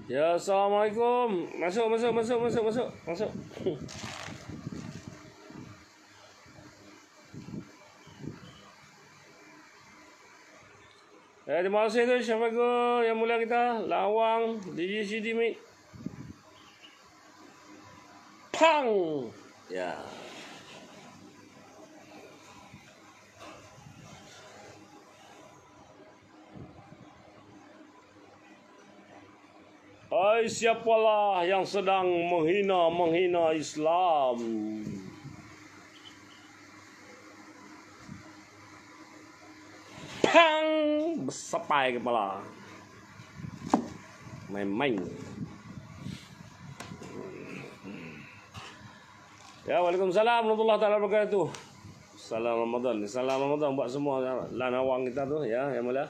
Ya, Assalamualaikum. Masuk. Terima kasih tu Syafiqul yang mulia kita. Lawang, DJ Sidimi. Pang. Ya. Hai, siapalah yang sedang menghina Islam? Pang! Bersapai kepala. Main-main. Ya, Waalaikumsalam warahmatullahi taala wabarakatuh. Salam Ramadan buat semua lanawang kita tu ya, yang mulia.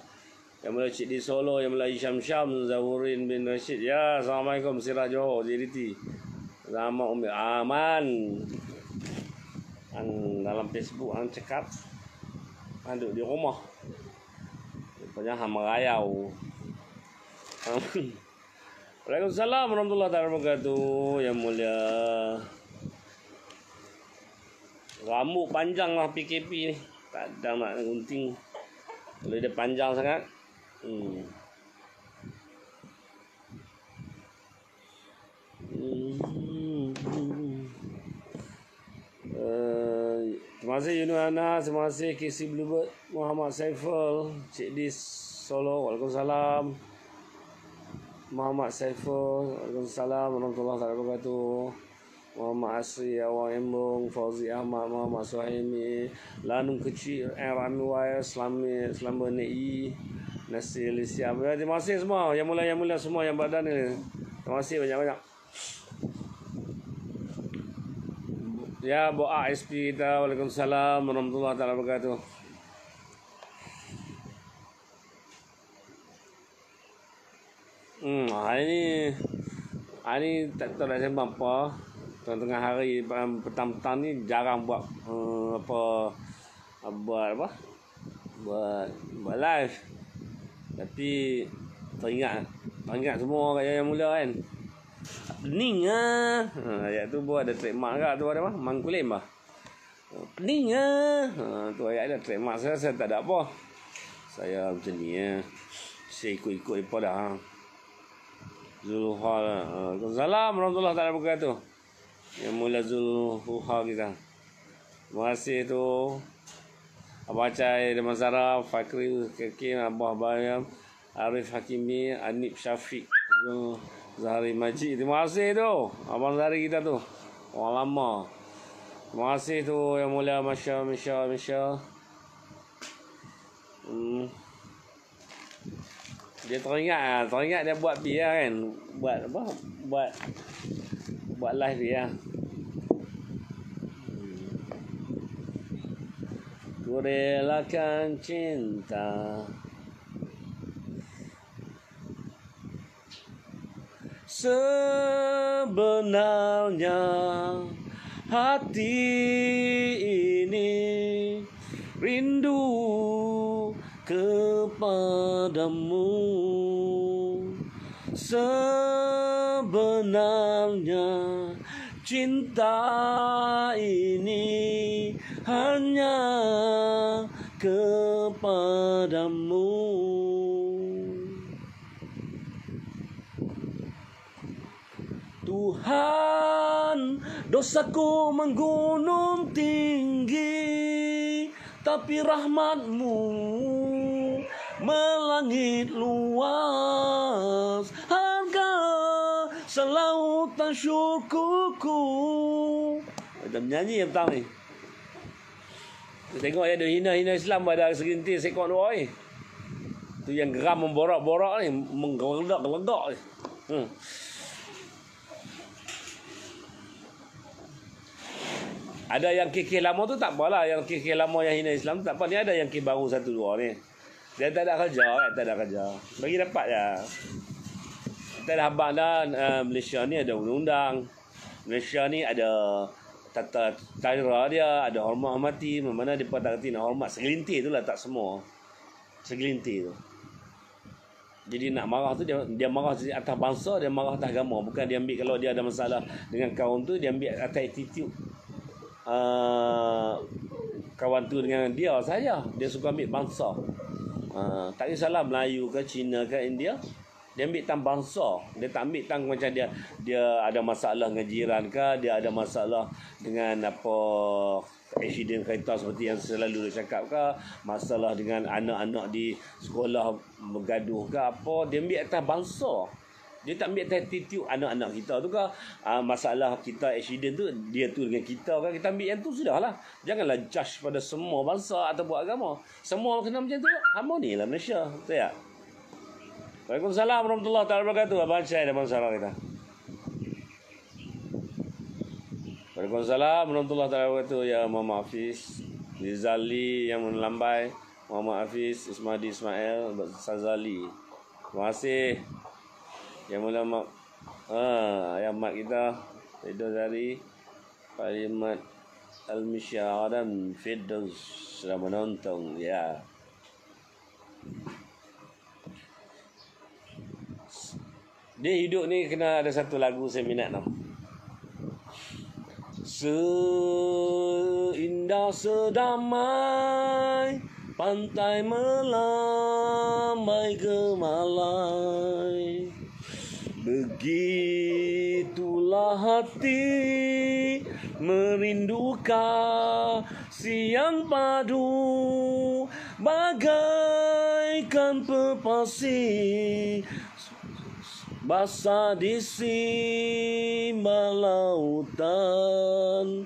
Yang mulia Cik di Solo, yang mulia Syam, Zahurin bin Rashid. Ya, Assalamualaikum Sirah Johor, JDT. Nama Umi Aman. Dalam Facebook cakap duduk di rumah. Rupanya merayau. Waalaikumsalam warahmatullahi wabarakatuh. Yang mulia. Rambut panjang lah PKP ni. Tak ada nak gunting. Kalau dia panjang sangat. Terima kasih Yunuana, terima kasih KC Bluebird, Muhammad Saiful, Cik Dis Solo, Waalaikumsalam. Muhammad Saiful, Waalaikumsalam warahmatullahi wabarakatuh. Muhammad Asri, Awang Embong, Fauzi Ahmad, Muhammad Suhaimi, Lanung Kecil, Rami Waya, Selama Nei, Nasir Lisiam. Terima kasih semua, yang mulia semua yang badan ni. Terima kasih banyak-banyak. Ya, Boa SP kita, Waalaikumsalam warahmatullahi wabarakatuh. Hari ni tak tahu nak sembang apa. Tengah hari petang-petang ni jarang buat buat live. Tapi teringat semua kat yang mulia kan. Pening ah. Ayat tu buat ada trademark kat tu ada apa? Mangkulim bah. Pening ah. Tu ayat ada trademark saya tak ada apa. Saya macam ni saya ikut depa dah. Zulhal. Waalaikumsalam warahmatullahi wabarakatuh. Yang mulia Zulhal kita. Terima kasih tu. Abah Cai, Deman Sarah, Fakri, Kekin, Abah Bayam, Arif Hakimi, Anip Syafiq, Zahari Majid. Terima kasih tu. Abang Zahari kita tu. Orang lama. Terima kasih tu yang mulia Masya. Dia teringat dia buat dia kan. Buat apa? Buat live dia. Ku relakan cinta sebenarnya hati ini rindu kepadamu. Sebenarnya cinta ini hanya kepadamu. Tuhan, dosaku menggunung tinggi, tapi rahmat-Mu melangit luas. Harga selautan syukurku. Macam nyanyi yang petang ni. Tengok dia hina Islam pada segelintir sekon dua ni. Tu yang geram memborak-borak ni, menggeledak-geledak ni. Ada yang kekeh lama tu tak apalah, yang kekeh lama yang hina Islam tak apa. Ni ada yang kekeh baru satu dua ni. Dia tak ada kerja. Bagi dapat je. Kita dah abang dah, Malaysia ni ada undang-undang. Malaysia ni ada tata cara dia, ada hormat-hormati. Mana mereka tak kerti nak hormat. Segelintir tu lah, tak semua. Segelintir tu. Jadi nak marah tu dia marah atas bangsa, dia marah atas agama. Bukan dia ambil kalau dia ada masalah dengan kawan tu, dia ambil atas attitude kawan tu dengan dia saja. Dia suka ambil bangsa. Tak kisahlah Melayu ke Cina ke India, dia ambil tang bangsa. Dia tak ambil tang macam dia ada masalah dengan jiran ke, dia ada masalah dengan apa accident kereta seperti yang selalu dia cakap ke, masalah dengan anak-anak di sekolah bergaduh ke apa, dia ambil atas bangsa. Dia tak ambil atas attitude anak-anak kita tu ke, masalah kita accident tu dia tu dengan kita ke, kita ambil yang tu sudahlah. Janganlah judge pada semua bangsa ataupun agama. Semua kena macam tu, harmoni lah Malaysia. Betul tak? Waalaikumsalam warahmatullahi wabarakatuh. Abang Syai dan Abang Sarah kita. Waalaikumsalam warahmatullahi wabarakatuh. Ya Muhammad Hafiz Rizali yang melambai, Muhammad Hafiz Ismadi Ismail Sazali. Terima kasih. Yang mulia mak ayah mak kita Firdous Hari Palimat Al-Misyar dan Firdous sudah menonton ya. Dia hidup ni kena ada satu lagu saya minat tau. Seindah sedamai pantai melambai ke Malai, begitulah hati merindukan siang padu bagaikan pepasi basah di simbal lautan.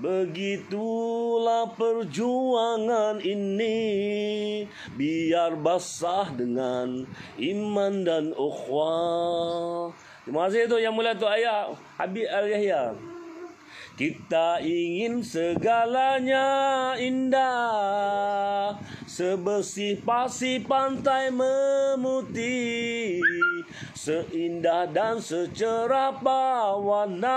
Begitulah perjuangan ini, biar basah dengan iman dan ukhwah. Terima kasih tu yang mulia tu ayah Habib Al-Yahya. Kita ingin segalanya indah, sebersih pasir pantai memutih, seindah dan secerah bawana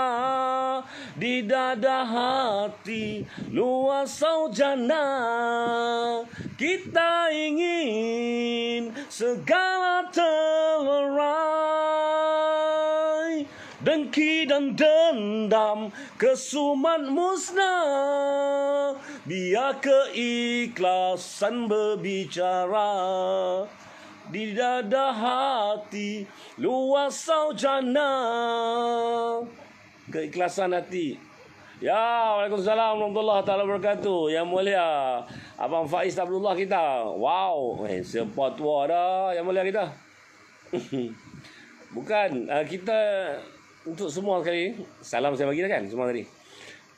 di dada hati luas saujana. Kita ingin segala terlerai, dengki dan dendam kesumat musnah, biar keikhlasan berbicara di dada hati luas saujana. Keikhlasan hati. Ya, Waalaikumsalam warahmatullahi wabarakatuh. Yang mulia Abang Faiz Abdullah kita. Wow, sempat tua dah yang mulia kita. Bukan, kita untuk semua sekali, salam saya bagi dah kan semua tadi.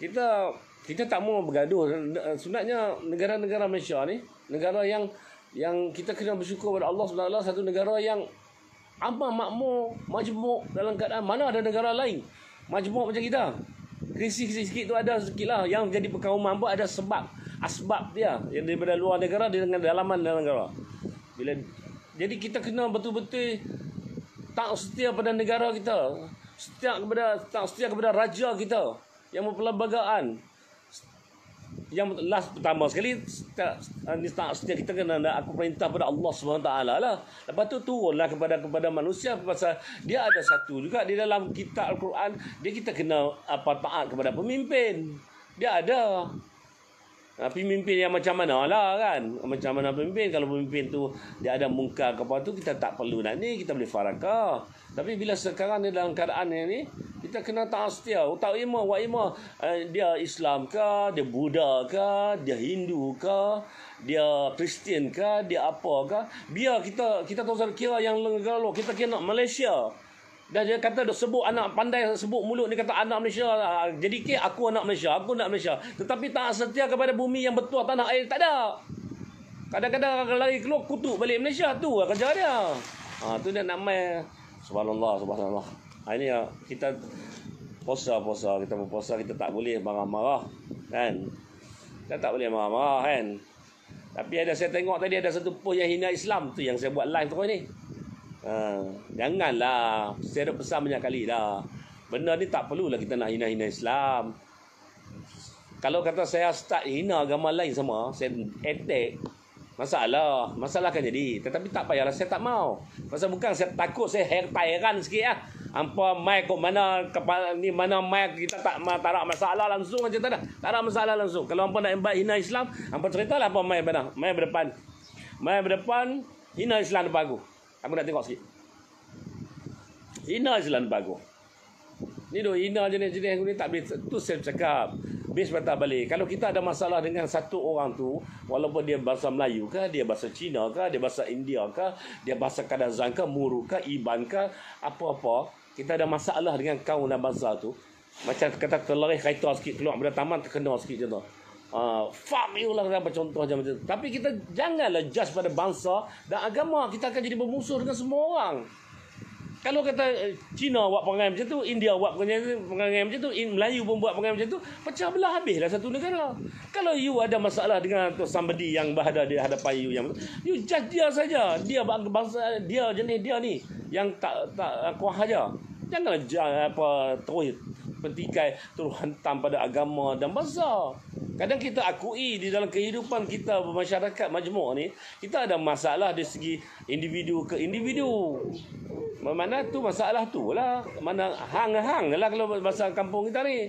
Kita tak mau bergaduh. Sebenarnya negara-negara Malaysia ni negara yang kita kena bersyukur pada Allah SWT, satu negara yang aman, makmur, majmuk dalam keadaan. Mana ada negara lain majmuk macam kita. Krisis sikit tu ada sikit lah. Yang jadi perkauman pun ada asbab dia yang daripada luar negara dengan dalaman dalam negara. Jadi kita kena betul-betul tak setia pada negara kita, tak setia kepada raja kita yang berperlembagaan. Yang last pertama sekali tak setia, kita kena aku perintah pada Allah SWT lah. Lepas tu turunlah kepada manusia, pasal dia ada satu juga di dalam kitab Al-Quran. Kita kena taat kepada pemimpin. Dia ada pemimpin yang macam mana lah kan. Macam mana pemimpin. Kalau pemimpin tu dia ada mungkar ke apa tu, kita tak perlu nak ni, kita boleh farakah. Tapi bila sekarang ni dalam keadaan ni, kita kena taat setia. Utak imam, wak imam, dia Islam ke, dia Buddha ke, dia Hindu ke, dia Kristian ke, dia apa ke. Biar kita tahu kira yang negara luar. Kita kira nak Malaysia. Dan dia kata sebut anak pandai, sebut mulut dia kata anak Malaysia. Jadi aku anak Malaysia, aku nak Malaysia. Tetapi tak setia kepada bumi yang betul, tanah air tak ada. Kadang-kadang lari keluar kutuk balik Malaysia, tu kerja dia. Tu dia nak main. Subhanallah. Ini kita puasa, kita berpuasa, kita tak boleh marah-marah kan. Kita tak boleh marah-marah kan. Tapi saya tengok tadi ada satu post yang hina Islam tu, yang saya buat live tu ni. Janganlah. Saya dah pesan banyak kali dah. Benda ni tak perlulah kita nak hina-hina Islam. Kalau kata saya start hina agama lain sama, saya attack, Masalah akan jadi. Tetapi tak payahlah, saya tak mau. Pasal bukan saya takut, saya heran sikit lah. Hampa mai kok mana kepala ni, mana mai kita tak ada masalah langsung aja, tak ada masalah langsung. Kalau hampa nak hina Islam, hampa ceritalah hampa mai mana, mai berdepan. Mai berdepan hina Islam depan aku. Aku nak tengok sikit. Hina Islam depan aku. Ni doh hina jenis-jenis aku ni tak boleh. Tu saya cakap. Base patah balik. Kalau kita ada masalah dengan satu orang tu, walaupun dia bahasa Melayu ke, dia bahasa Cina ke, dia bahasa India ke, dia bahasa Kadazan ke, Muruk ke, Iban ke, apa-apa, kita ada masalah dengan kaum dan bangsa tu. Macam kata terlari kereta sikit, keluar pada taman, terkena sikit macam tu. Fuck you lah, apa contoh macam tu. Tapi kita janganlah judge pada bangsa dan agama. Kita akan jadi bermusuh dengan semua orang. Kalau kata Cina buat perangai macam tu, India buat perangai macam tu, Melayu pun buat perangai macam tu, pecah belah habislah satu negara. Kalau you ada masalah dengan somebody yang berada di hadapan you judge dia saja. Dia bangsa dia, jenis dia ni yang tak kuah aja. Janganlah terus petikai, terus hantam pada agama dan bangsa. Kadang kita akui di dalam kehidupan kita bermasyarakat majmuk ni, kita ada masalah dari segi individu ke individu. Mana tu masalah tu lah. Mana hang lah kalau bahasa kampung kita ni.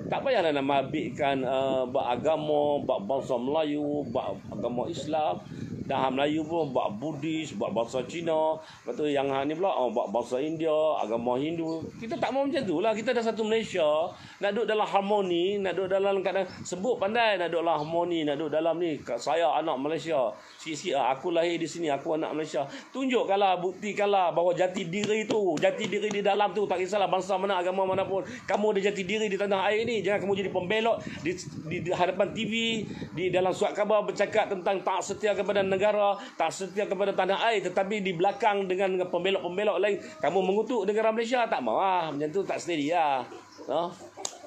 Tak payahlah nak mabitkan beragama, bangsa Melayu, agama Islam. Dan Melayu pun buat Buddhis, buat bangsa Cina. Lepas tu yang ni pula buat bangsa India, agama Hindu. Kita tak mau macam tu lah. Kita dah satu Malaysia. Nak duduk dalam harmoni, nak duduk dalam kadang sebut pandai nak duduk dalam harmoni, nak duduk dalam ni. Saya anak Malaysia. Sikit-sikit aku lahir di sini, aku anak Malaysia. Tunjukkanlah, buktikanlah bahawa jati diri tu, jati diri di dalam tu, tak kisahlah bangsa mana, agama mana pun. Kamu ada jati diri di tanah air ni. Jangan kamu jadi pembelot di hadapan TV, di dalam surat khabar bercakap tentang tak setia kepada negara, tak setia kepada tanah air, tetapi di belakang dengan pembelot-pembelot lain kamu mengutuk negara Malaysia. Tak mau lah, macam tu tak steady lah.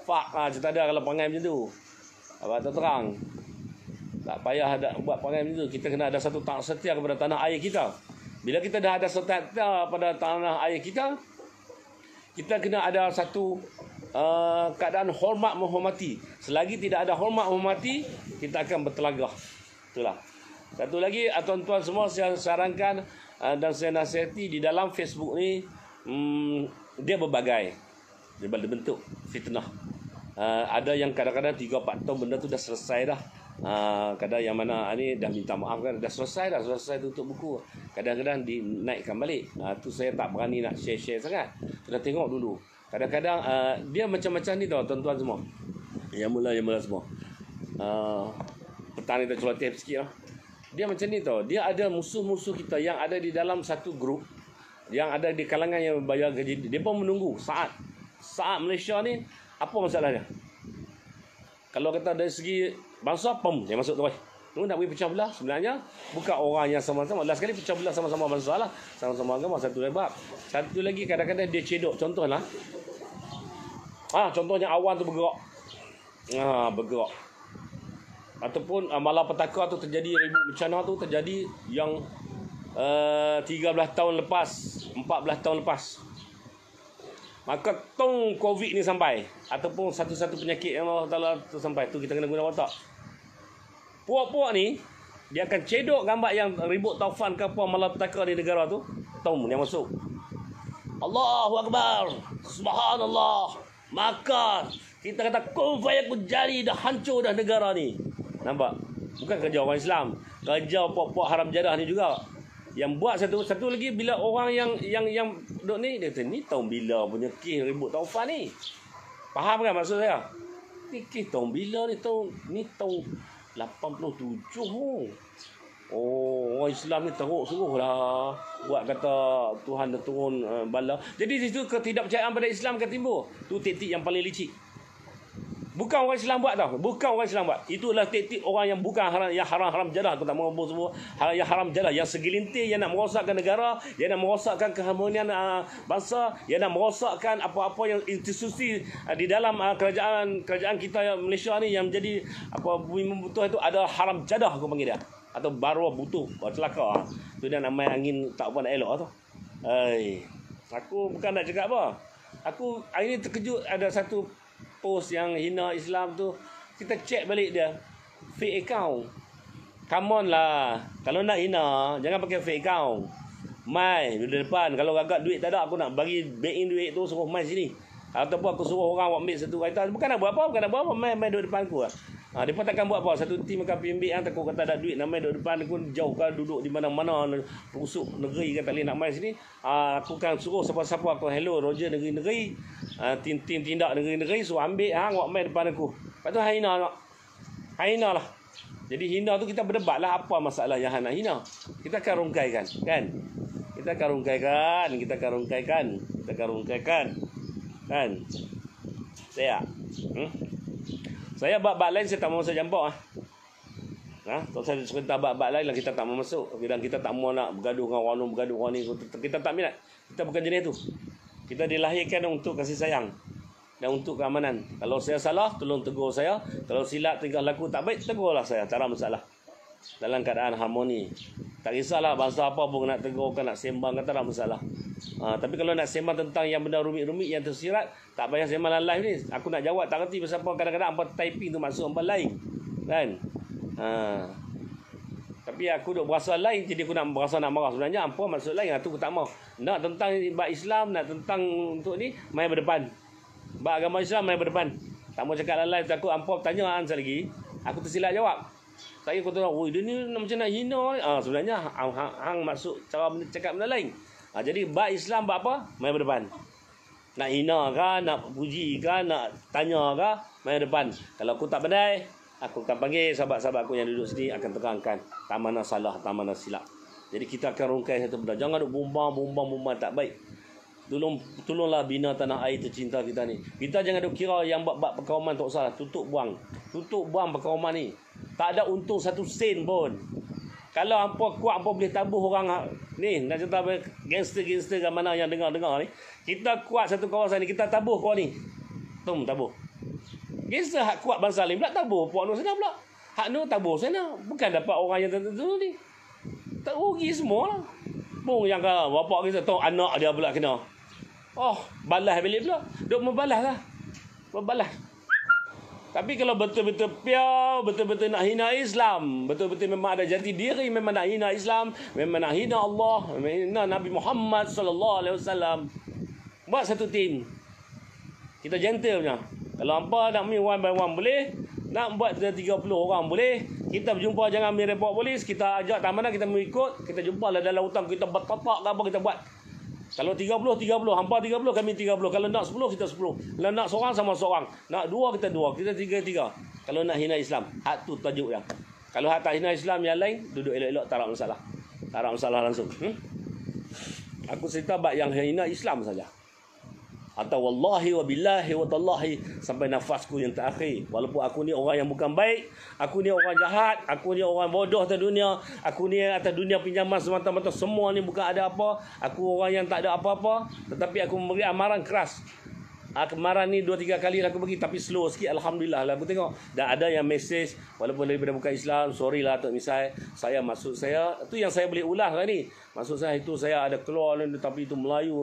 Fuck lah, cerita dia kalau perangai macam tu. Abang terang, tak payah ada buat perangai macam tu. Kita kena ada satu tak setia kepada tanah air kita. Bila kita dah ada setia pada tanah air kita, kita kena ada satu keadaan hormat menghormati. Selagi tidak ada hormat menghormati, kita akan bertelagah. Itulah. Satu lagi, tuan-tuan semua, saya sarankan dan saya nasihati di dalam Facebook ni, dia berbagai. Dia berbentuk fitnah. Ada yang kadang-kadang 3-4 tahun benda tu dah selesai dah. Kadang yang mana ni dah minta maaf kan, dah selesai tutup buku. Kadang-kadang dinaikkan balik. Tu saya tak berani nak share sangat. Kena tengok dulu. Kadang-kadang dia macam-macam ni tau, tuan-tuan semua. Yang mula semua. Petang ni kita celoteh sikit lah. Dia macam ni tau. Dia ada musuh-musuh kita yang ada di dalam satu grup, yang ada di kalangan yang bayar gaji. Dia pun menunggu saat Malaysia ni, apa masalahnya? Kalau kata dari segi bangsa, yang masuk terus. Tunggu nak pergi pecah belah. Sebenarnya bukan orang yang sama-sama. Last kali pecah belah sama-sama bangsa lah. Sama-sama agama, satu bab. Satu lagi kadang-kadang dia cedok. Contohlah. Contohnya awan tu bergerak. Bergerak. Ataupun malapetaka tu terjadi, ribut bencana tu terjadi yang 13 tahun lepas, 14 tahun lepas. Maka COVID ni sampai, ataupun satu-satu penyakit yang Allah Ta'ala tu sampai, tu kita kena guna otak. Puak-puak ni dia akan cedok gambar yang ribut taufan ke apa malapetaka di negara tu. Yang masuk, Allahu Akbar, Subhanallah. Maka kita kata kun fayakun, jadi dah hancur dah negara ni. Nampak? Bukan kerja orang Islam, kerja puak-puak haram jadah ni juga. Yang buat satu lagi, bila orang yang duk ni, dia kata ni tahun bila punya kes ribut taufan ni. Faham kan maksud saya? Ni kes tahun bila ni, tahun 87. Orang Islam ni teruk suruh lah buat kata Tuhan dah turun bala. Jadi di situ ketidakpercayaan pada Islam akan timbul. Tu taktik yang paling licik. Bukan orang Islam buat tau. Bukan orang Islam buat. Itulah taktik orang yang bukan haram jadah. Aku tak mahu semua. Yang haram jadah. Yang segelintir yang nak merosakkan negara. Yang nak merosakkan keharmonian bangsa. Yang nak merosakkan apa-apa yang institusi di dalam kerajaan kita Malaysia ni yang menjadi bumi membutuh itu ada haram jadah, aku panggil dia. Atau baru butuh celaka. Tu dia nak main angin tak apa nak elok tu. Aku bukan nak cakap apa. Aku hari ni terkejut ada satu post yang hina Islam tu. Kita check balik dia, fake account. Come on lah. Kalau nak hina, jangan pakai fake account. Mai di depan. Kalau agak duit tak ada, aku nak bagi back in duit tu, suruh mai sini. Ataupun aku suruh orang ambil satu kereta. Bukan nak buat apa, mai duduk depan aku lah. Mereka takkan buat apa. Satu tim akan PMB takut kata ada duit, nak mai duduk depan aku, jauh kan duduk di mana-mana, pusuk negeri kan tak boleh nak mai sini. Aku kan suruh siapa-siapa aku, hello Roger negeri-negeri, tim tindak negeri-negeri, suruh ambil hang buat mai depan aku. Lepas tu hina nak. Hina lah. Jadi hina tu kita berdebat lah apa masalah yang nak hina. Kita akan rungkaikan, kan? Kita akan rungkaikan. Kan? Saya bab-bab lain saya tak mau masuk campur kalau saya cerita bab-bab lain lah kita tak mau masuk. Dan kita tak mau nak bergaduh dengan orang ni. Kita tak minat. Kita bukan jenis tu. Kita dilahirkan untuk kasih sayang dan untuk keamanan. Kalau saya salah, tolong tegur saya. Kalau silap tingkah laku tak baik, tegurlah saya. Tak ada masalah. Dalam keadaan harmoni. Tak kisahlah bahasa apa pun nak tegur kan, nak sembang kan, tak ada masalah. Tapi kalau nak sembang tentang yang benda rumit-rumit yang tersirat, tak payah sembang live ni. Aku nak jawab tak kerti pasal apa, kadang-kadang apa typing tu maksud apa lain. Kan? Tapi aku duk berasa lain, jadi aku nak berasa nak marah. Sebenarnya apa maksud lain, tu aku tak mau. Nak tentang bab Islam, nak tentang untuk ni, mai berdepan. Bab agama Islam, mai berdepan. Tak mau cakap live, takut hampa tanya saya lagi, aku tersilap jawab. Saya kata, dia ni macam nak hina. Sebenarnya hang maksud cara cakap benda lain. Jadi bab Islam bab apa? Mai berdepan. Nak hina ke, nak puji ke, nak tanya ke, mai depan. Kalau aku tak pandai, aku akan panggil sahabat-sahabat aku yang duduk sini, akan terangkan tak mana salah, tak mana silap. Jadi kita akan rungkai satu benda. Jangan duk bumbang, tak baik. Tolonglah bina tanah air tercinta kita ni. Kita jangan duk kira yang bab perkauman tak usah. Tutup buang perkauman ni. Tak ada untung satu sen pun. Kalau hampa kuat, hampa boleh tabuh orang ni, nak cerita gangster-gangster kat mana yang dengar-dengar ni. Kita kuat satu kawasan ni, kita tabuh kau ni. Tabuh. Gangster hak kuat bangsa lain pula tabuh puak nu sana pula. Hak nu tabuh sana. Bukan dapat orang yang tertentu ni. Tak rugi semua lah. Pun yang bapak kita tahu anak dia pula kena. Balas balik pula. Duk membalas lah. Tapi kalau betul-betul piau, betul-betul nak hina Islam, betul-betul memang ada jati diri, memang nak hina Islam, memang nak hina Allah, memang hina Nabi Muhammad SAW, buat satu tim. Kita gentle punya. Kalau hampa nak main one by one boleh, nak buat 30 orang boleh. Kita berjumpa, jangan ambil report polis, kita ajak tak mana, kita mengikut, kita jumpa lah dalam hutang, kita bertapak apa kita buat. Kalau 30, hampa 30, kami 30. Kalau nak 10, kita 10. Kalau nak seorang, sama seorang. Nak 2, kita 2. Kita 3. Kalau nak hina Islam, hak tu tajuk yang. Kalau hak tak hina Islam yang lain, duduk elok-elok, tak ada masalah. Tak ada masalah langsung. Aku cerita bab yang hina Islam saja. Atau wallahi wa billahi wa tallahi sampai nafasku yang terakhir. Walaupun aku ni orang yang bukan baik, aku ni orang jahat, aku ni orang bodoh atas dunia, aku ni atas dunia pinjaman semata-mata, semua ni bukan ada apa. Aku orang yang tak ada apa-apa, tetapi aku memberi amaran keras. Kemarin ni 2-3 kali aku pergi, tapi slow sikit, alhamdulillah lah. Aku tengok dah ada yang mesej walaupun daripada bukan Islam, sorry lah Tok Misai, saya maksud saya tu yang saya boleh ulah kan ni. Maksud saya itu saya ada keluar tapi itu Melayu,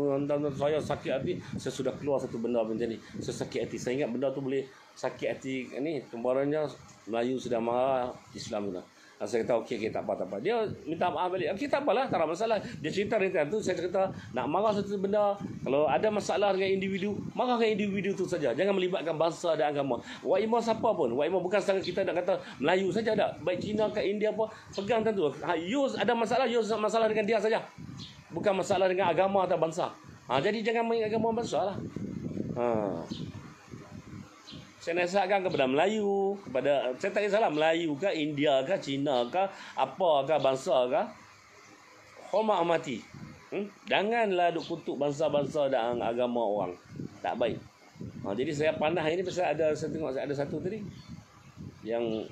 saya sakit hati. Saya sudah keluar satu benda macam ni, saya sakit hati. Saya ingat benda tu boleh sakit hati ni. Kembarannya Melayu sudah marah, Islam sudah. Saya kata okey, tak apa. Dia minta maaf balik. Okey, tak apalah, tak ada masalah. Dia cerita tu, saya cerita nak marah satu benda. Kalau ada masalah dengan individu, marah dengan individu tu saja. Jangan melibatkan bangsa dan agama. Wak Imam siapa pun. Wak Imam bukan setengah kita nak kata Melayu saja tak. Baik Cina ke India apa, pegang tentu. You ada masalah dengan dia saja. Bukan masalah dengan agama atau bangsa. Jadi jangan main agama bangsa lah. Saya nasihatkan kepada Melayu, saya tak kisahlah Melayu ke, India ke, Cina ke, apa ke, bangsa ke, hormati. Janganlah duk kutuk bangsa-bangsa dan agama orang. Tak baik. Jadi saya panah ini pasal saya tengok ada satu tadi yang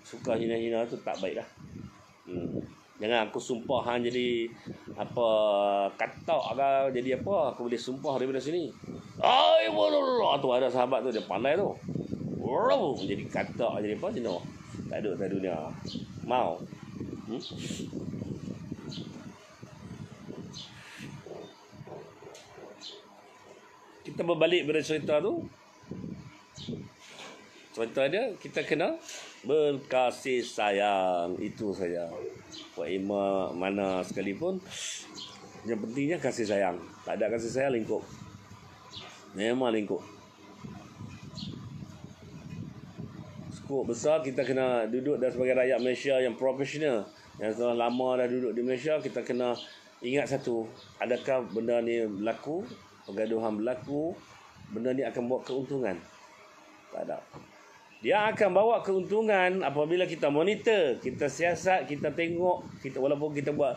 suka hina-hina tu, tak baik dah. Jangan aku sumpah jadi apa katak ke, jadi apa, aku boleh sumpah daripada sini. Tu ada sahabat tu, dia pandai tu. Jadi katak, jadi apa, jenuh. Tak ada dunia. Mau. Kita berbalik pada cerita tu. Contoh dia, kita kena berkasih sayang. Itu saja. Buat imam mana sekalipun, yang pentingnya kasih sayang. Tak ada kasih sayang, lingkup. Memang lingkup. Skop besar, kita kena duduk dan sebagai rakyat Malaysia yang profesional, yang telah lama dah duduk di Malaysia, kita kena ingat satu. Adakah benda ni berlaku, pergaduhan berlaku, benda ni akan bawa keuntungan? Tak ada. Dia akan bawa keuntungan apabila kita monitor, kita siasat, kita tengok, kita walaupun kita buat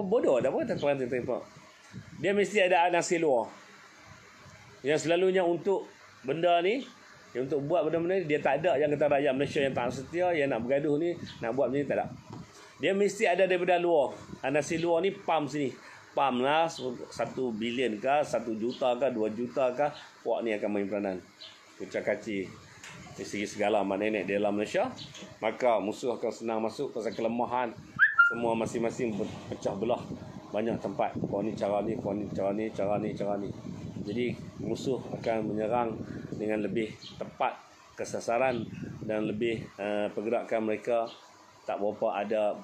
bodoh, tak apa, tak pernah tengok. Dia mesti ada nasi luar. Yang selalunya untuk benda ni, yang untuk buat benda-benda ni, dia tak ada yang kata rakyat Malaysia yang tak setia, yang nak bergaduh ni, nak buat benda ni, tak ada. Dia mesti ada daripada luar. Nasi luar ni pam sini. Pam lah 1 bilion kah, 1 juta kah, 2 juta kah, puak ni akan main peranan. Kecak-kaci dari segi segala mak nenek di dalam Malaysia, maka musuh akan senang masuk pasal kelemahan. Semua masing-masing pecah belah banyak tempat. Kau ni cara ni, kau ni cara ni, cara ni, cara ni. Jadi musuh akan menyerang dengan lebih tepat kesasaran dan lebih pergerakan mereka tak berapa ada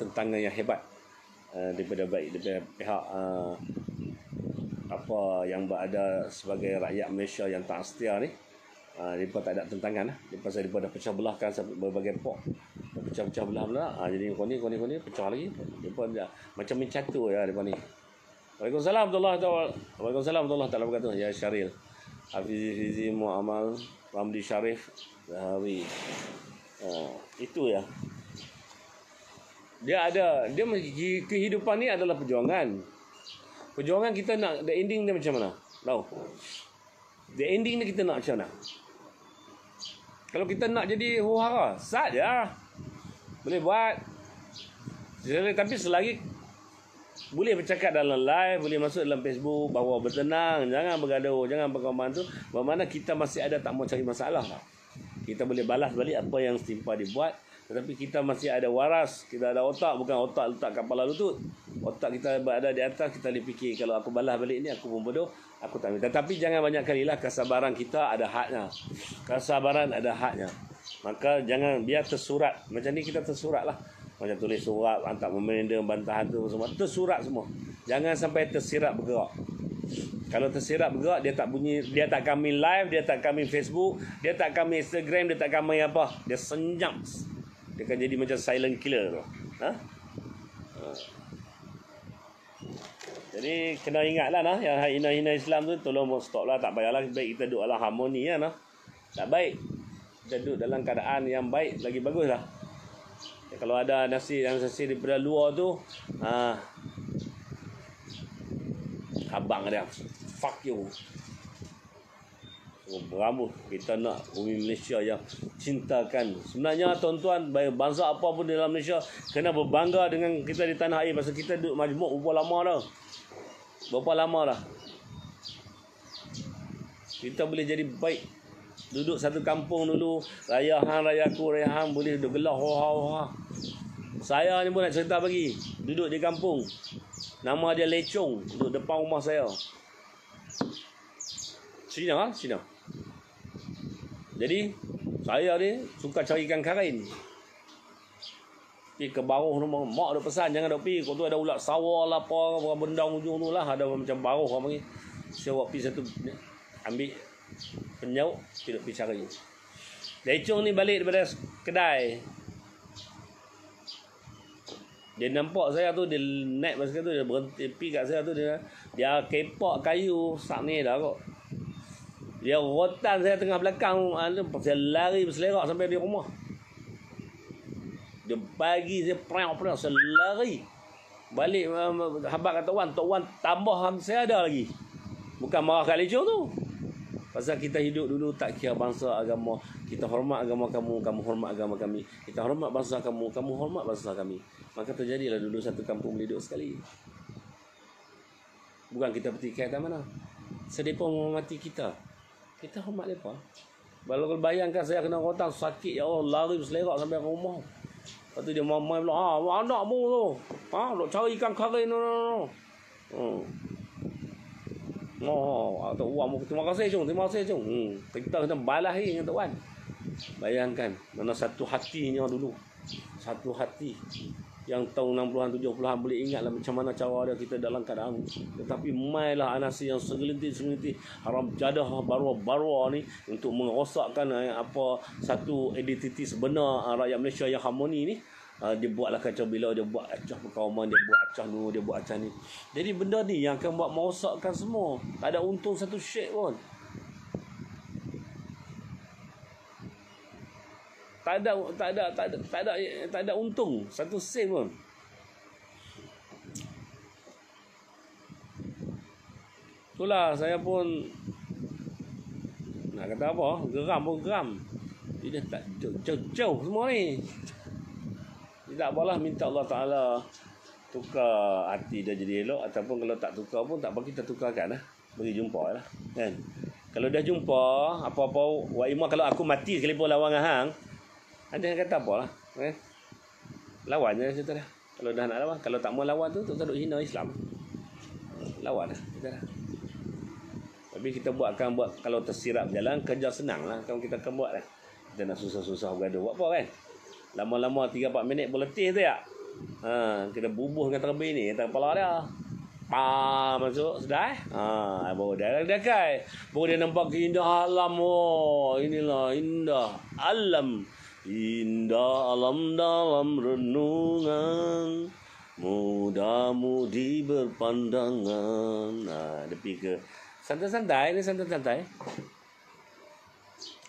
tentangan yang hebat daripada pihak yang berada sebagai rakyat Malaysia yang tak setia ni. Mereka tak ada tentangan lah. Lepas mereka dah pecah belahkan berbagai pok, pecah-pecah belah. Jadi kau ni pecah lagi. Mereka macam mencatur ya mereka ni. Waalaikumsalam warahmatullahi wabarakatuh. Ya Syaril Hafizi Mu'amal Ramli Syarif Zahawi. Itu ya. Dia kehidupan ni adalah perjuangan. Perjuangan kita nak the ending dia macam mana? Tahu? The ending ni kita nak macam mana? Kalau kita nak jadi huru-hara, saja boleh buat. Tapi selagi boleh bercakap dalam live, boleh masuk dalam Facebook, bahawa bertenang, jangan bergaduh, jangan berkoman tu, bermakna kita masih ada tak mau cari masalah. Kita boleh balas balik apa yang setimpa dibuat, tetapi kita masih ada waras, kita ada otak, bukan otak letak kat kepala lutut. Otak kita berada di atas, kita boleh fikir, kalau aku balas balik ni aku pun bodoh, aku tak minta. Tetapi jangan banyak kalilah, kesabaran kita ada hadnya. Kesabaran ada hadnya. Maka jangan biar tersurat. Macam ni kita tersurat lah. Macam tulis surat, hantar memorandum, bantahan tu semua. Tersurat semua. Jangan sampai tersirat bergerak. Kalau tersirat bergerak, dia tak bunyi, dia tak kami live, dia tak kami Facebook, dia tak kami Instagram, dia tak kami apa. Dia senyap. Dia akan jadi macam silent killer tu. Jadi kena ingatlah nah, yang hina-hina Islam tu tolong stop lah, tak payahlah. Baik kita duduk dalam harmoni lah nah. Tak baik. Kita duduk dalam keadaan yang baik lagi bagus lah. Ya, kalau ada nasi daripada luar tu, abang dia fuck you. Berambut. Kita nak bumi Malaysia yang cintakan. Sebenarnya tuan-tuan, bangsa apa pun dalam Malaysia kena berbangga dengan kita di tanah air. Pasal kita duduk majmuk berapa lama dah. Berapa lama dah. Kita boleh jadi baik. Duduk satu kampung dulu, raya hang, raya aku, raya hang, boleh duduk gelah. Saya ni pun nak cerita bagi. Duduk di kampung. Nama dia Lecong. Duduk depan rumah saya. Cina. Jadi saya ni suka cari ikan karin. Pergi ke baruh rumah mak ada pesan jangan dok pergi. Kau tu ada ulat sawah lah apa benda ujung tu lah, ada macam baruh apa panggil. Saya buat pergi satu ambil penyauk pergi cari. Lecong ni balik daripada kedai. Dia nampak saya tu, dia naik basikal tu, dia berhenti pergi kat saya tu, dia kepak kayu sak ni dah kok. Dia rotan saya tengah belakang, saya lari berselerak sampai di rumah. Dia bagi saya perang, saya lari. Balik habaq kata Tok Wan tambah saya ada lagi. Bukan marah kat Lecong tu. Pasal kita hidup dulu tak kira bangsa agama. Kita hormat agama kamu, kamu hormat agama kami. Kita hormat bangsa kamu, kamu hormat bangsa kami. Maka terjadilah dulu satu kampung boleh hidup sekali. Bukan kita bertikai tak mana. Sedepa menghormati kita. Kita hormat mereka. Kalau bayangkan saya kena rotan sakit, ya Allah, lari berselerak sampai ke rumah. Lepas tu dia mamai pula, anak mu tu. Nak cari ikan karin. Tok Wan pun terima kasih cung. Kita kena balas lagi dengan Tok Wan. Bayangkan mana satu hatinya dulu. Satu hati yang tahun 60-an 70-an boleh ingatlah macam mana cara dia kita dalam keadaan. Tetapi mailah anasi yang segelintir haram jadah baru ni untuk merosakkan apa satu identiti sebenar rakyat Malaysia yang harmoni ni. Dia buatlah kacau bila dia buat acah perkauman, dia buat acah nu, dia buat acah ni. Jadi benda ni yang akan buat merosakkan semua. Tak ada untung satu syek pun. Tak ada untung satu sen pun. Itulah saya pun nak kata apa, geram. Dia tak jauh semua ni. Tak apalah, minta Allah Ta'ala tukar hati dia jadi elok. Ataupun kalau tak tukar pun tak apa, kita tukarkan lah. Bagi jumpa lah kan. Kalau dah jumpa apa-apa wa imah, kalau aku mati sekalipun lawan dengan hang, ada yang kata apa lah kan? Lawan je kita dah. Kalau dah nak lawan, kalau tak mau lawan tu tak duk hina Islam. Lawan lah kita dah. Tapi kita akan buat kalau tersirap jalan, kerja senang lah. Kalau kita akan buat lah. Kita nak susah-susah bergaduh. Buat apa kan? Lama-lama 3-4 minit berletih tu ya. Kita bubuh dengan terlebih ni atas kepala dia. Masuk sudah. Baru dia kai. Baru dia nampak keindahan alam. Inilah indah alam. Indah alam dalam renungan, muda-mudi berpandangan. Dia pergi ke santai-santai.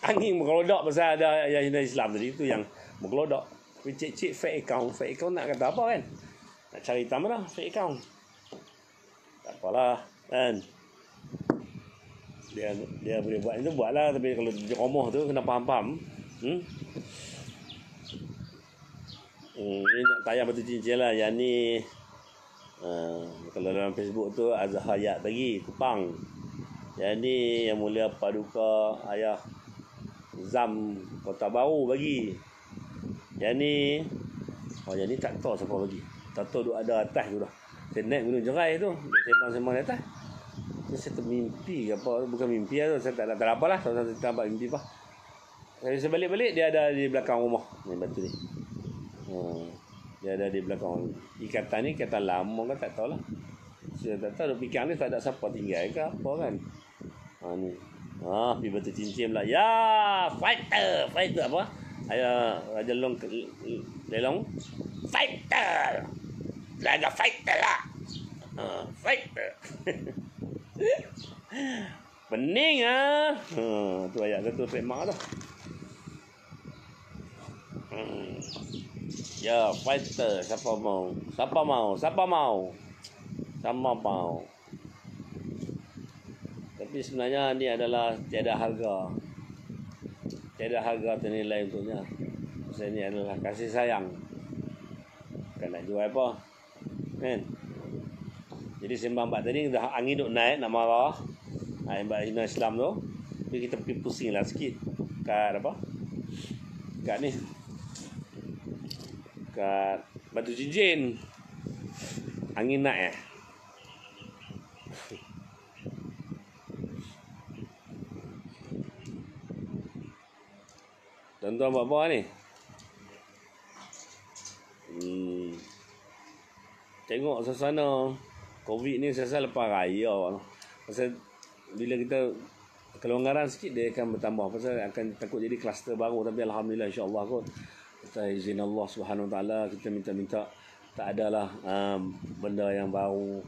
Angin berkelodak pasal ada yang Islam tadi. Itu yang berkelodak. Cik fake account nak kata apa kan? Nak cari hitam lah fake account. Tak apalah kan. Dia boleh buat itu, buatlah. Tapi kalau romoh tu kena faham-faham. Ini nak tayang batu cincin lah. Yang ni kalau dalam Facebook tu Azhar Hayat bagi Kupang. Yang ni Yang Mulia Paduka Ayah Zam Kota Baru bagi. Yang ni yang ni tak tahu siapa bagi. Tak tahu duk ada atas tu dah. Saya naik Gunung Jerai tu, sembang-sembang di atas. Saya termimpi ke apa, bukan mimpi lah tu. Saya tak apalah, saya tak nampak mimpi apa. Saya balik-balik dia ada di belakang rumah ni batu ni. Dia ada di belakang. Ikatan ni ikatan lama kan, tak tahulah. Saya tak tahu, fikir ni tak ada siapa tinggal ke apa kan. Ni. Pergi batu cincin pula. Ya, fighter apa? Raja Lelong. Fighter. Laga fighter lah. Fighter. Pening ah. Tu ayat satu trademark tu. Ya, fighter. Siapa mau? Tapi sebenarnya ni adalah tiada harga ternilai untuknya. Maksudnya ni adalah kasih sayang. Bukan nak jual apa kan. Jadi sembang bab tadi dah angin duk naik nak marah. Bab hina Islam tu. Tapi kita pergi pusing lah sikit kat apa, kat ni, kat batu cincin. Angin naik Tuan-tuan buat apa ni? Tengok suasana COVID ni saya lepas raya. Pasal bila kita kelonggaran sikit dia akan bertambah. Pasal akan takut jadi kluster baru. Tapi alhamdulillah insya-Allah kot. Kita izin Allah Subhanahu Wa Taala, kita minta tak adalah benda yang baru.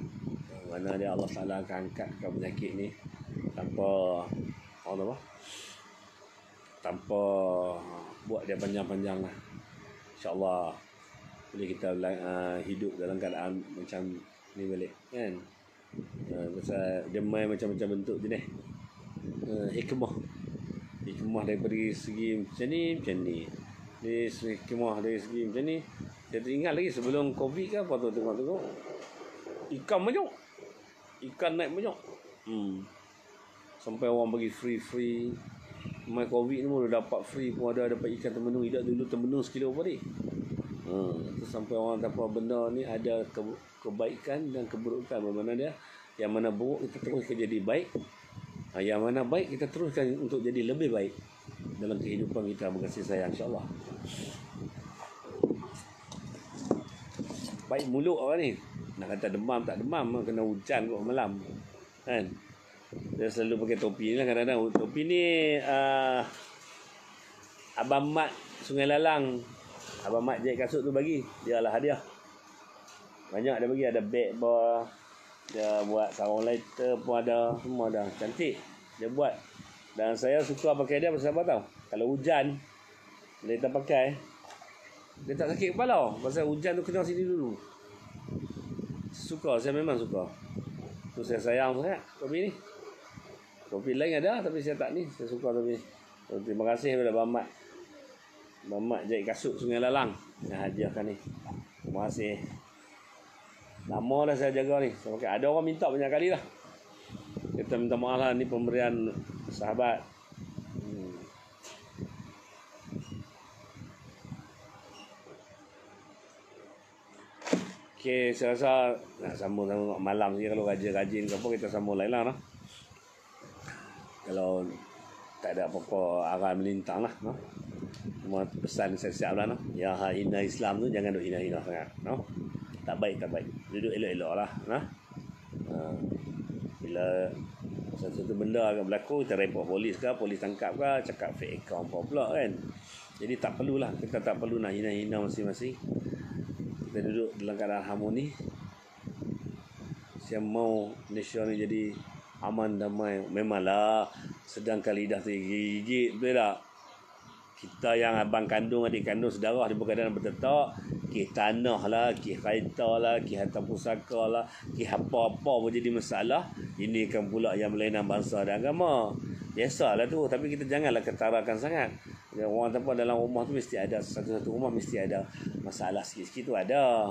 Mana dia Allah Taala akan angkatkan penyakit ni tanpa tanpa buat dia panjang-panjang lah. InsyaAllah boleh kita hidup dalam keadaan macam ni balik kan. Pasal dia main macam-macam bentuk je ni. Hikmah daripada segi macam ni. Ni hikmah dari segi macam ni. Saya teringat lagi sebelum COVID ke apa tu, tengok ikan banyak. Ikan naik banyak. Sampai orang bagi free. Mai COVID ni pun dah dapat free pun ada, dapat ikan termenung. Tidak dulu termenung sekilo apa ni. Sampai orang dapat benda ni ada kebaikan dan keburukan. Bagaimana dia Yang mana buruk kita teruskan jadi baik. Yang mana baik kita teruskan untuk jadi lebih baik dalam kehidupan kita berkasih sayang, insya-Allah. Baik mulut orang ni. Nak kata demam tak demam, kena hujan kot malam. Kan? Dia selalu pakai topi ni lah kadang-kadang. Topi ni Abang Mat Sungai Lalang, Abang Mat jahit kasut tu bagi. Dia lah hadiah. Banyak dia bagi, ada beg bar, dia buat sarung lighter pun ada, semua ada. Cantik dia buat. Dan saya suka pakai dia pasal apa tau? Kalau hujan bila kita pakai, dia tak sakit kepala. Pasal hujan tu kena sini dulu. Suka, saya memang suka. Tu saya sayang sangat topi ni. Topi lain ada tapi saya tak ni. Saya suka topi ni. Terima kasih kepada Abang Mat. Abang Mat jahit kasut Sungai Lalang yang hadiahkan ni. Terima kasih. Lama dah saya jaga ni. Saya pakai. Ada orang minta banyak kali lah. Kita minta maaf lah. Ni pemberian sahabat. Okay, saya rasa nak sambung malam ni. Kalau rajin-rajin ke apa, kita sambung lain lah. Kalau tak ada apa-apa arah melintang lah. Cuma pesan saya siap lah. Yang hina Islam tu jangan duk hina-hina sangat. Tak baik. Duduk elok-elok lah. Bila satu benda agak berlaku, kita report polis ke, polis tangkap ke, cakap fake account apa pula kan. Jadi tak perlulah, kita tak perlu nak hina-hina masing-masing. Kita duduk dalam keadaan harmoni. Siapa mau Malaysia ni jadi aman damai, memanglah sedangkan lidah tergigit, betul tak? Kita yang abang kandung, adik kandung, saudara di berkeadaan bertetak, kih tanah lah, kih kereta lah, kih harta pusaka lah, kih apa-apa pun jadi masalah. Ini kan pula yang melainan bangsa dan agama. Biasalah tu, tapi kita janganlah ketarakan sangat. Orang tanpa dalam rumah tu mesti ada, satu-satu rumah mesti ada masalah sikit-sikit tu ada.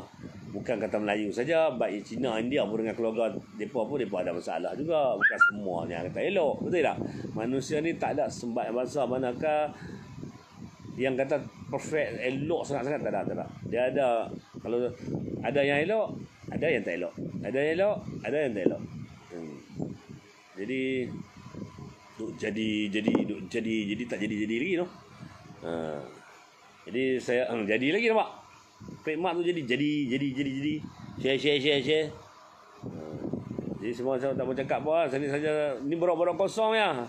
Bukan kata Melayu saja, baik Cina, India pun dengan keluarga mereka pun mereka ada masalah juga. Bukan semuanya kata elok, betul tak? Manusia ni tak ada sembat bangsa manakah yang kata perfect, elok sangat-sangat, tak ada. Dia ada, kalau ada yang elok, ada yang tak elok. Ada yang elok, ada yang tak elok. Jadi tak jadi lagi no. Jadi saya jadi lagi nampak. Mak tu jadi. Share. Jadi semua saya tak mau cakap apa. Sini saja ni borok-borok kosong ya.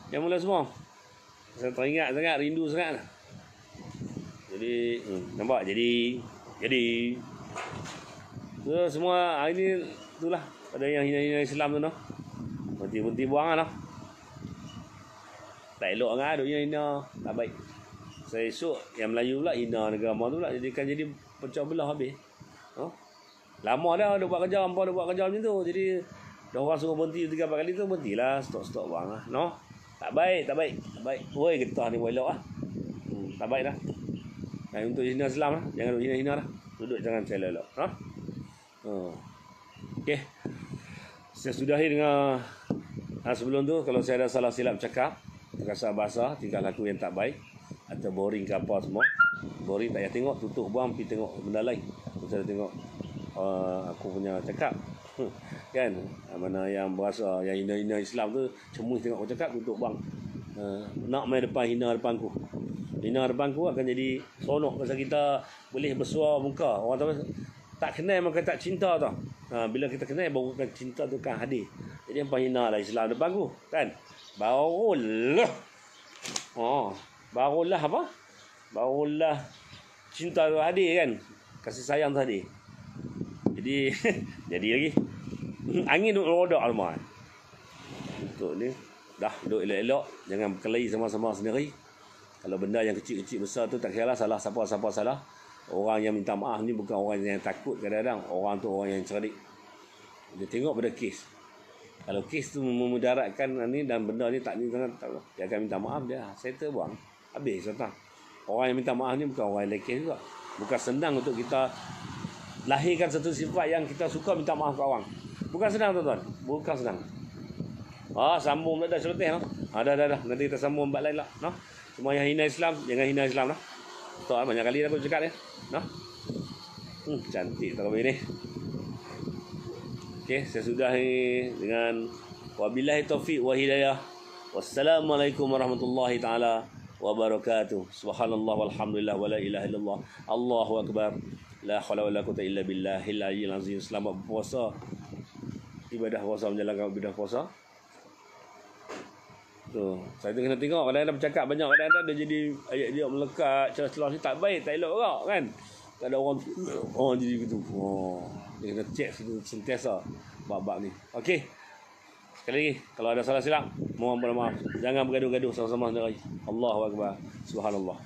Yang mula semua. Saya teringat sangat, rindu sangat. Jadi nampak jadi. So, semua hari ni itulah ada yang hina-hina Islam tu noh. Berhenti buang lah. Tak elok kan duk hina, tak baik. Saya esok yang Melayu pula hina negara tu pula jadi pecah belah habis. Lama dah duk buat kerja, hangpa duk buat kerja macam tu. Jadi dah orang suruh berhenti 3-4 kali tu, berhentilah, stop buang lah. No. Tak baik. Woi getah ni elok ah. Tak baik dah. Dan untuk hina Islam lah, jangan duk hina lah. Duduk jangan elok. Okey. Saya sudahi dengan sebelum tu, kalau saya ada salah silap cakap, terkasar bahasa, tingkah laku yang tak baik atau boring ke apa semua, boring tak payah tengok, tutup buang, pergi tengok benda lain. Saya tengok aku punya cakap kan, mana yang berasa yang hina Islam tu, cemuh tengok aku cakap, tutup buang. Nak main depan, hina depanku akan jadi seronok pasal kita boleh bersuara muka. Orang tak kenal maka tak cinta tau. Bila kita kenal baru kan cinta tu kan hadir. Jadi apa hina lah Islam depanku kan. Barulah cinta tu hadir kan. Kasih sayang tu hadir. Jadi jadi lagi. Angin duk rodak rumah. Untuk ni dah duduk elok-elok, jangan berkelahi sama-sama sendiri. Kalau benda yang kecil-kecil besar tu tak kira lah salah siapa salah. Orang yang minta maaf ni bukan orang yang takut kadang-kadang. Orang tu orang yang cerdik. Dia tengok pada kes. Kalau kes tu memudaratkan ni dan benda ni tak ni sangat, dia akan minta maaf, dia settle buang. Habis kata. Orang yang minta maaf ni bukan orang yang lekeh juga. Bukan senang untuk kita lahirkan satu sifat yang kita suka minta maaf ke orang. Bukan senang tuan-tuan. Bukan senang. Sambung dah selesai no. Dah. Nanti kita sambung bab lain lah, no. Semua yang hina Islam, jangan hina Islam lah. Tak banyak kali dah aku cakap ya. No. Cantik tak kau ni. Okey, saya sudahi dengan wabillahi taufiq wa hidayah. Wassalamualaikum warahmatullahi taala wabarakatuh. Subhanallah walhamdulillah wala ilaha illallah. Allahu akbar. La haula wala quwwata illa billahil aliyyil azim. Selamat berpuasa. Ibadah puasa menjalankan ibadah puasa. Tu, saya tu kena tengok kadang-kadang bercakap banyak, kadang-kadang dia jadi ayat dia melekat, celah-celah ni tak baik, tak elok orang kan. Tak ada orang jadi begitu. Dia kena check sentiasa bab-bab ni. Okey. Sekali lagi, kalau ada salah silap, mohon maaf. Jangan bergaduh-gaduh sama-sama sendiri. Allahu akbar. Subhanallah.